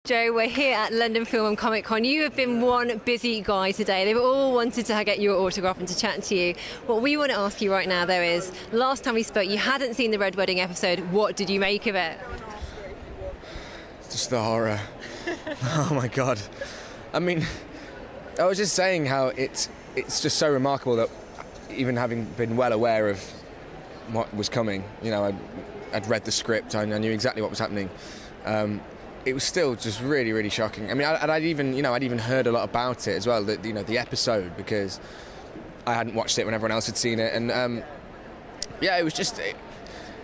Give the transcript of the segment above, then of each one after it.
Joe, we're here at London Film and Comic Con. You have been one busy guy today. They've all wanted to get your autograph and to chat to you. What we want to ask you right now, though, is last time we spoke, you hadn't seen the Red Wedding episode. What did you make of it? Just the horror. Oh my God. I mean, I was just saying how it's just so remarkable that even having been well aware of what was coming, you know, I'd read the script, I knew exactly what was happening. It was still just really, really shocking. I mean, I'd even heard a lot about it as well, the episode, because I hadn't watched it when everyone else had seen it, and yeah, it was just.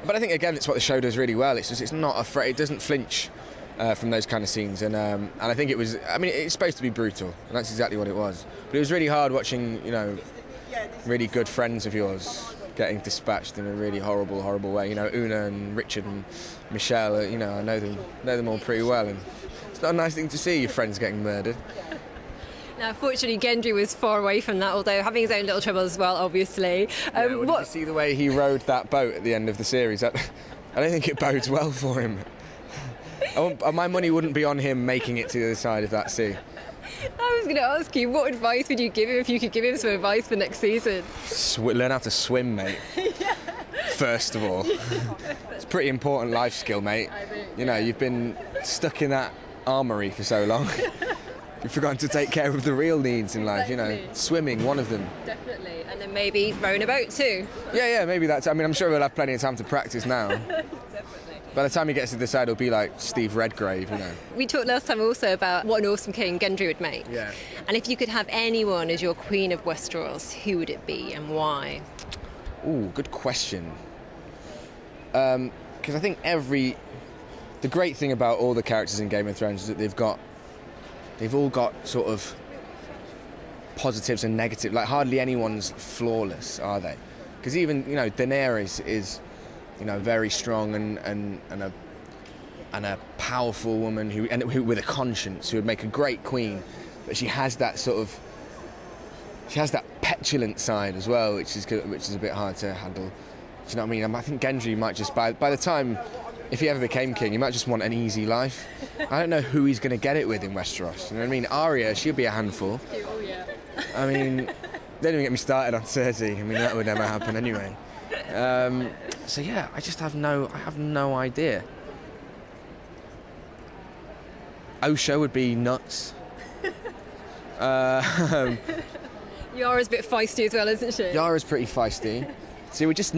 But I think again, it's what the show does really well. It's not afraid. It doesn't flinch from those kind of scenes, and I think it was. I mean, it's supposed to be brutal, and that's exactly what it was. But it was really hard watching, really good friends of yours getting dispatched in a really horrible, horrible way. You know, Una and Richard and Michelle. I know them all pretty well, and it's not a nice thing to see your friends getting murdered. Now, fortunately, Gendry was far away from that, although having his own little trouble as well, obviously. Did you see the way he rode that boat at the end of the series? I don't think it bodes well for him. My money wouldn't be on him making it to the other side of that sea. I was going to ask you, what advice would you give him if you could give him some advice for next season? Learn how to swim, mate. Yeah. First of all. It's a pretty important life skill, mate. You've been stuck in that armoury for so long. You've forgotten to take care of the real needs in life, Swimming, one of them. Definitely. And then maybe rowing a boat too. Yeah, maybe that's. I mean, I'm sure we'll have plenty of time to practice now. Definitely. By the time he gets to the side, he'll be like Steve Redgrave, We talked last time also about what an awesome king Gendry would make. Yeah. And if you could have anyone as your Queen of Westeros, who would it be and why? Ooh, good question. Because I think the great thing about all the characters in Game of Thrones is that they've all got sort of positives and negatives. Like hardly anyone's flawless, are they? Because even Daenerys is very strong and a powerful woman who with a conscience, who would make a great queen, but she has that petulant side as well, which is a bit hard to handle. Do you know what I mean? I think Gendry might just by the time, if he ever became king, he might just want an easy life. I don't know who he's going to get it with in Westeros. You know what I mean? Arya, she'll be a handful. Oh yeah. I mean, don't even get me started on Cersei. I mean, that would never happen anyway. So yeah, I have no idea. Osha would be nuts. Yara's a bit feisty as well, isn't she? Yara's pretty feisty. See, we're just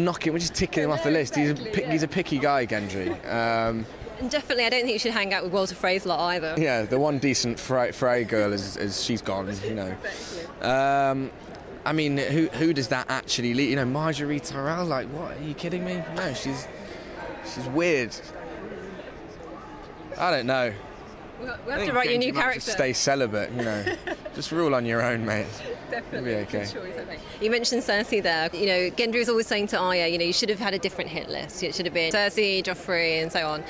ticking him off the list. He's a picky guy, Gendry. And definitely, I don't think you should hang out with Walter Frey's lot either. Yeah, the one decent Frey girl is she's gone, I mean, who does that actually lead? Margaery Tyrell, like, what? Are you kidding me? No, she's weird. I don't know. We'll have to write your new character. Just stay celibate, Just rule on your own, mate. Definitely. It'll be okay. Sure, you mentioned Cersei there. Gendry was always saying to Arya, you should have had a different hit list. It should have been Cersei, Joffrey, and so on.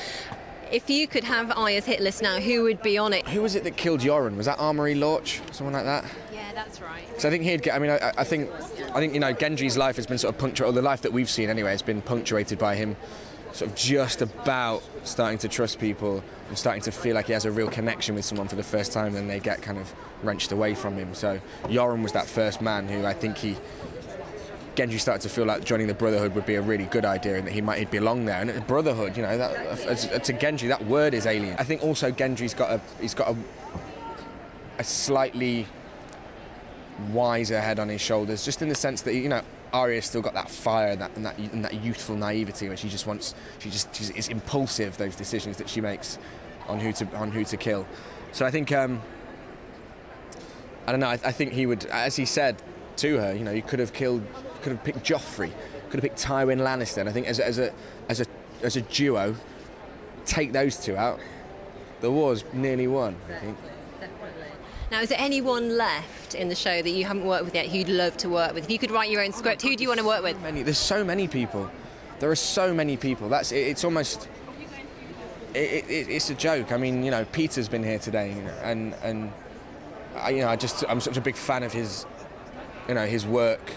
If you could have Arya's hit list now, who would be on it? Who was it that killed Yoren? Was that Armory Lorch? Someone like that? Yeah, that's right. So I think he'd get. I mean, I think Gendry's life has been sort of punctuated, or the life that we've seen anyway, has been punctuated by him sort of just about starting to trust people and starting to feel like he has a real connection with someone for the first time, and they get kind of wrenched away from him. So Yoren was that first man who I think Gendry started to feel like joining the Brotherhood would be a really good idea, and that he'd belong there. And the Brotherhood, to Gendry, that word is alien. I think also Gendry's got a slightly wiser head on his shoulders, just in the sense that Arya's still got that fire and that youthful naivety where she's impulsive, those decisions that she makes on who to kill. So I think I don't know. I think he would, as he said to her, he could have picked Joffrey, could have picked Tywin Lannister. And I think as a duo, take those two out, the war's nearly won. I think. Definitely. Now, is there anyone left in the show that you haven't worked with yet who you'd love to work with? If you could write your own script, who do you want to work with? There's so many people. There are so many people. It's almost. It's a joke. I mean, Peter's been here today, and I'm such a big fan of his, his work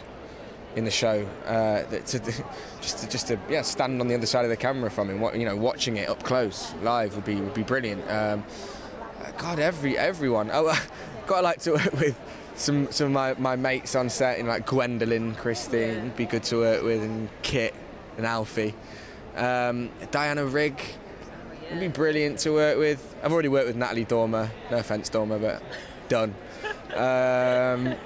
in the show. Just to stand on the other side of the camera from him, watching it up close, live would be brilliant. God, everyone. Oh, quite like to work with some of my mates on set, like Gwendolyn, Christine, would be good to work with, and Kit and Alfie. Diana Rigg would be brilliant to work with. I've already worked with Natalie Dormer. No offence, Dormer, but done. God,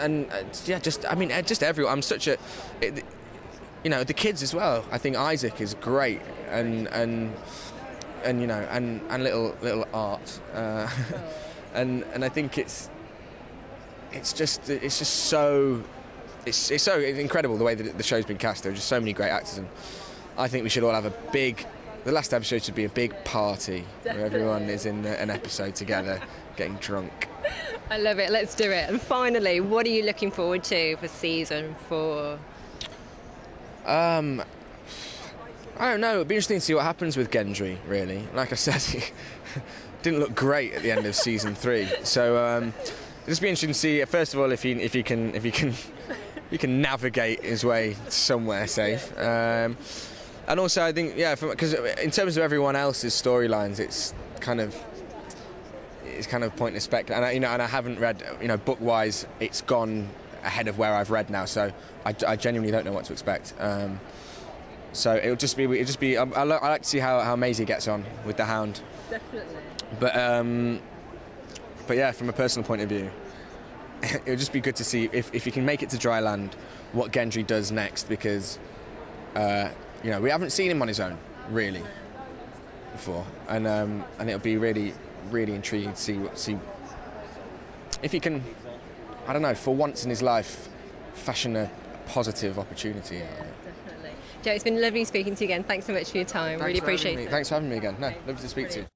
and just everyone. I'm such a, the kids as well. I think Isaac is great, and little Art, and I think it's just so incredible the way that the show's been cast. There are just so many great actors, and I think we should all have a big. The last episode should be a big party where everyone is in an episode together, getting drunk. I love it. Let's do it. And finally, what are you looking forward to for season 4? I don't know. It'd be interesting to see what happens with Gendry. Really, like I said, he didn't look great at the end of season 3. So it'd just be interesting to see. First of all, if he can navigate his way somewhere safe. And also, I think, because in terms of everyone else's storylines, it's kind of pointless spec. And I haven't read, book-wise, it's gone ahead of where I've read now. So I genuinely don't know what to expect. So it'll just be. I like to see how Maisie gets on with the Hound. Definitely. But yeah, from a personal point of view, it'll just be good to see if you can make it to dry land, what Gendry does next, because. We haven't seen him on his own, really, before, and it'll be really, really intriguing to see if he can, I don't know, for once in his life, fashion a positive opportunity. Definitely. Joe, it's been lovely speaking to you again. Thanks so much for your time. Really appreciate it. Thanks for having me again. No, lovely to speak to you.